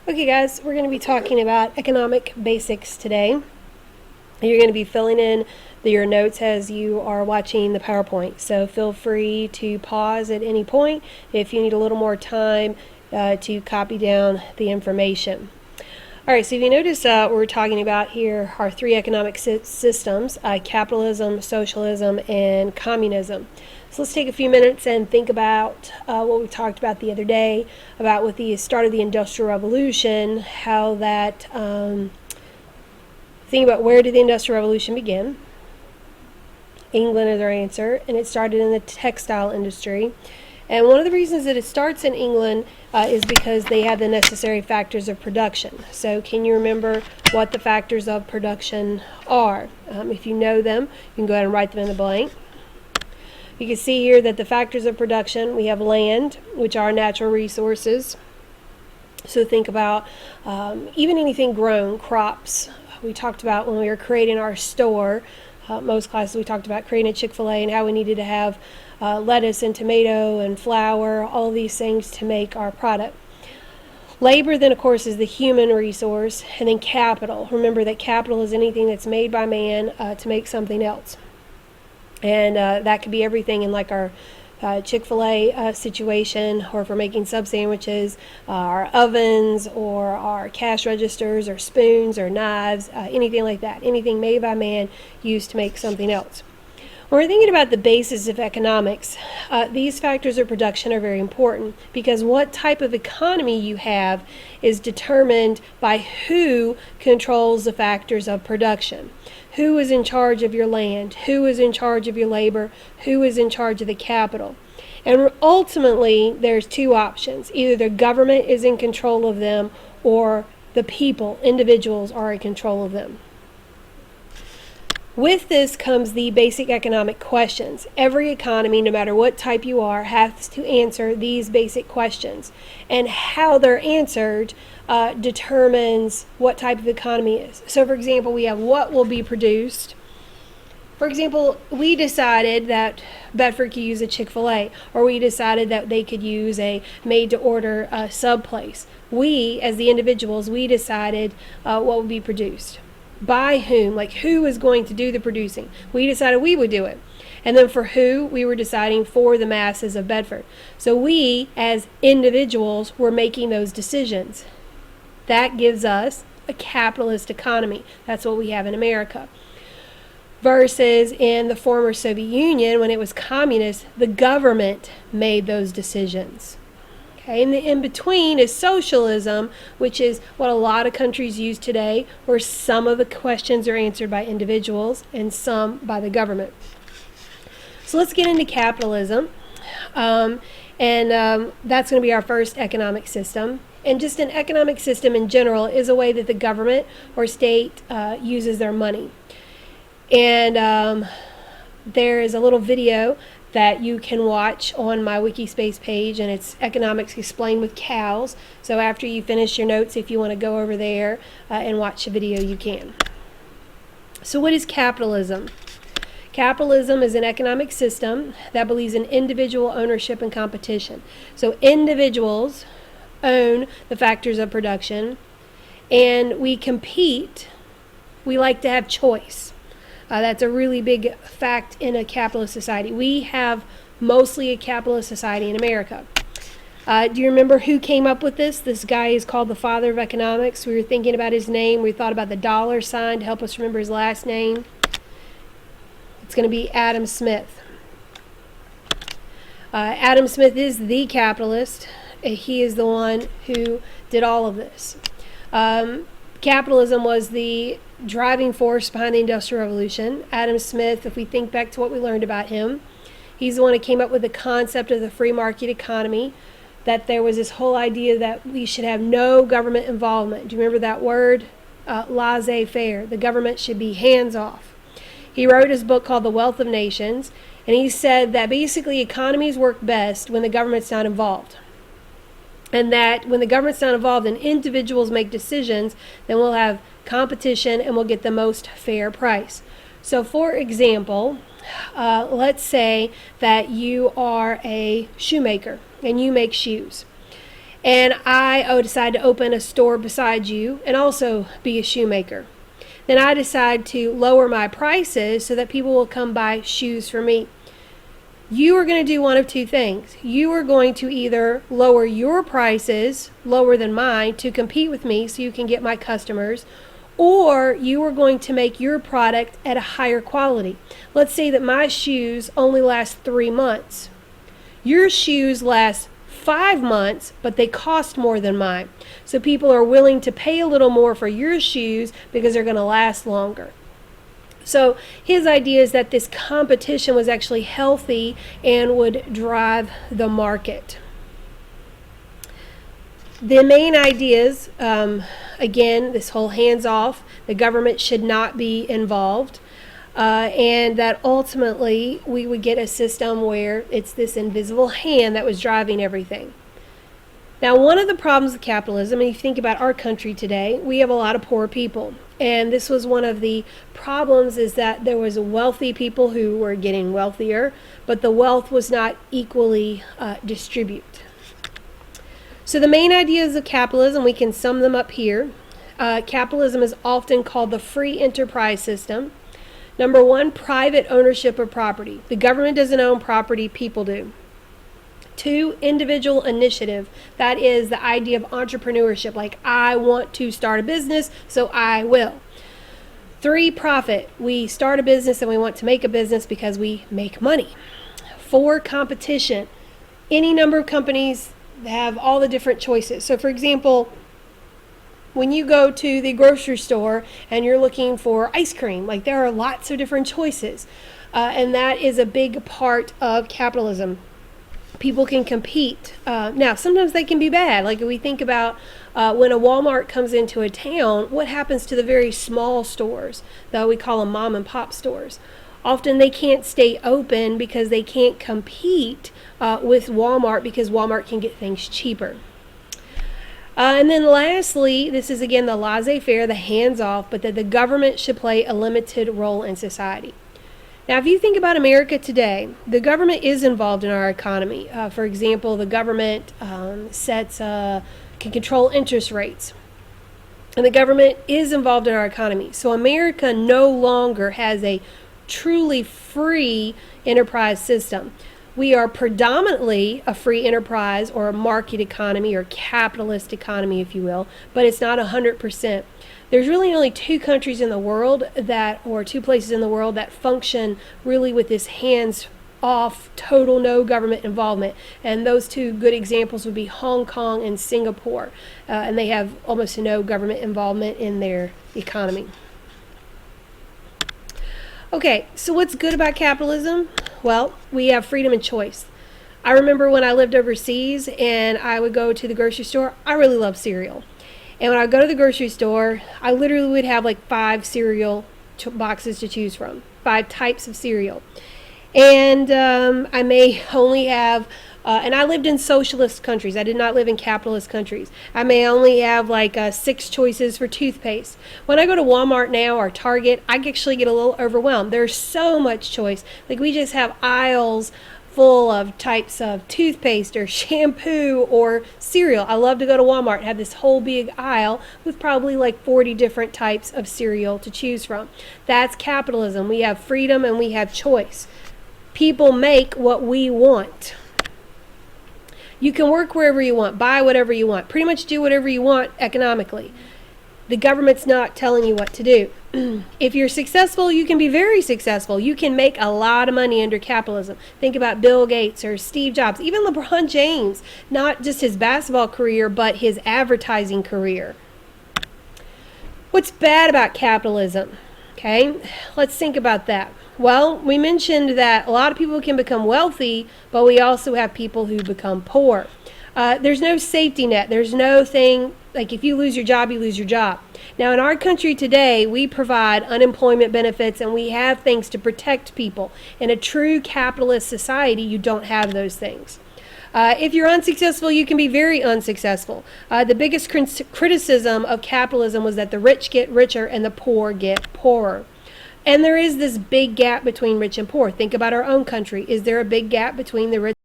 Okay guys, we're going to be talking about economic basics today. You're going to be filling in your notes as you are watching the PowerPoint. So feel free to pause at any point if you need a little more time to copy down the information. Alright, so if you notice what we're talking about here are three economic systems, capitalism, socialism, and communism. So let's take a few minutes and think about what we talked about the other day, about with the start of the Industrial Revolution, how that, think about where did the Industrial Revolution begin? England is our answer, and it started in the textile industry. And one of the reasons that it starts in England is because they have the necessary factors of production. So can you remember what the factors of production are? If you know them, you can go ahead and write them in the blank. You can see here that the factors of production, we have land, which are natural resources. So think about even anything grown, crops. We talked about when we were creating our store, most classes we talked about creating a Chick-fil-A and how we needed to have lettuce and tomato and flour, all these things to make our product. Labor then of course is the human resource, and then capital. Remember that capital is anything that's made by man to make something else. And that could be everything in like our Chick-fil-A situation, or if we're making sub sandwiches, our ovens or our cash registers or spoons or knives, anything like that. Anything made by man used to make something else. When we're thinking about the basis of economics, these factors of production are very important because what type of economy you have is determined by who controls the factors of production. Who is in charge of your land? Who is in charge of your labor? Who is in charge of the capital? And ultimately, there's two options. Either the government is in control of them or the people, individuals, are in control of them. With this comes the basic economic questions. Every economy, no matter what type you are, has to answer these basic questions. And how they're answered determines what type of economy is. So for example, we have what will be produced. For example, we decided that Bedford could use a Chick-fil-A, or we decided that they could use a made-to-order sub place. We, as the individuals, we decided what would be produced. By whom, like who is going to do the producing. We decided we would do it. And then for who, we were deciding for the masses of Bedford. So we, as individuals, were making those decisions. That gives us a capitalist economy. That's what we have in America. Versus in the former Soviet Union, when it was communist, the government made those decisions. Okay, and the in-between is socialism, which is what a lot of countries use today, where some of the questions are answered by individuals and some by the government. So let's get into capitalism. That's going to be our first economic system. And just an economic system in general is a way that the government or state uses their money. And there is a little video that you can watch on my Wikispace page, and it's Economics Explained with Cows. So after you finish your notes, if you want to go over there and watch the video, you can. So what is capitalism? Capitalism is an economic system that believes in individual ownership and competition. So individuals own the factors of production, and we compete. We like to have choice. That's a really big fact in a capitalist society. We have mostly a capitalist society in America. Do you remember who came up with this? This guy is called the father of economics. We were thinking about his name. We thought about the dollar sign to help us remember his last name. It's going to be Adam Smith. Adam Smith is the capitalist. He is the one who did all of this. Capitalism was the driving force behind the Industrial Revolution. Adam Smith, if we think back to what we learned about him, he's the one who came up with the concept of the free market economy, that there was this whole idea that we should have no government involvement. Do you remember that word? Laissez-faire. The government should be hands-off. He wrote his book called The Wealth of Nations, and he said that basically economies work best when the government's not involved. And that when the government's not involved and individuals make decisions, then we'll have competition and we'll get the most fair price. So for example, let's say that you are a shoemaker and you make shoes. and I decide to open a store beside you and also be a shoemaker. Then I decide to lower my prices so that people will come buy shoes from me. You are going to do one of two things. You are going to either lower your prices lower than mine to compete with me so you can get my customers, or you are going to make your product at a higher quality. Let's say that my shoes only last 3 months. Your shoes last 5 months, but they cost more than mine. So people are willing to pay a little more for your shoes because they're going to last longer. So his idea is that this competition was actually healthy and would drive the market. The main ideas, again, this whole hands-off, the government should not be involved, and that ultimately we would get a system where it's this invisible hand that was driving everything. Now, one of the problems with capitalism, and you think about our country today, we have a lot of poor people. And this was one of the problems, is that there was wealthy people who were getting wealthier, but the wealth was not equally distributed. So the main ideas of capitalism, we can sum them up here. Capitalism is often called the free enterprise system. Number one, private ownership of property. The government doesn't own property, people do. 2, individual initiative. That is the idea of entrepreneurship, like I want to start a business, so I will. 3, profit. We start a business and we want to make a business because we make money. 4, competition. Any number of companies have all the different choices. So for example, when you go to the grocery store and you're looking for ice cream, like there are lots of different choices. And that is a big part of capitalism. People can compete. Now, sometimes they can be bad. Like if we think about when a Walmart comes into a town, what happens to the very small stores that we call them mom and pop stores? Often they can't stay open because they can't compete with Walmart because Walmart can get things cheaper. And then lastly, this is again the laissez-faire, the hands-off, but that the government should play a limited role in society. Now, if you think about America today, the government is involved in our economy. For example, the government can control interest rates. And the government is involved in our economy. So America no longer has a truly free enterprise system. We are predominantly a free enterprise or a market economy or capitalist economy, if you will, but it's not 100%. There's really only 2 countries in the world or 2 places in the world that function really with this hands-off, total no government involvement. And those 2 good examples would be Hong Kong and Singapore. And they have almost no government involvement in their economy. Okay, so what's good about capitalism? Well, we have freedom and choice. I remember when I lived overseas and I would go to the grocery store, I really love cereal. And when I go to the grocery store, I literally would have like 5 cereal boxes to choose from, 5 types of cereal. And I may only have, and I lived in socialist countries. I did not live in capitalist countries. I may only have like 6 choices for toothpaste. When I go to Walmart now or Target, I actually get a little overwhelmed. There's so much choice. Like we just have aisles full of types of toothpaste or shampoo or cereal. I love to go to Walmart and have this whole big aisle with probably like 40 different types of cereal to choose from. That's capitalism. We have freedom and we have choice. People make what we want. You can work wherever you want, buy whatever you want, pretty much do whatever you want economically. The government's not telling you what to do. If you're successful, you can be very successful. You can make a lot of money under capitalism. Think about Bill Gates or Steve Jobs, even LeBron James, not just his basketball career, but his advertising career. What's bad about capitalism? Okay, let's think about that. Well, we mentioned that a lot of people can become wealthy, but we also have people who become poor. There's no safety net. There's no thing, like if you lose your job, you lose your job. Now, in our country today, we provide unemployment benefits and we have things to protect people. In a true capitalist society, you don't have those things. If you're unsuccessful, you can be very unsuccessful. The biggest criticism of capitalism was that the rich get richer and the poor get poorer. And there is this big gap between rich and poor. Think about our own country. Is there a big gap between the rich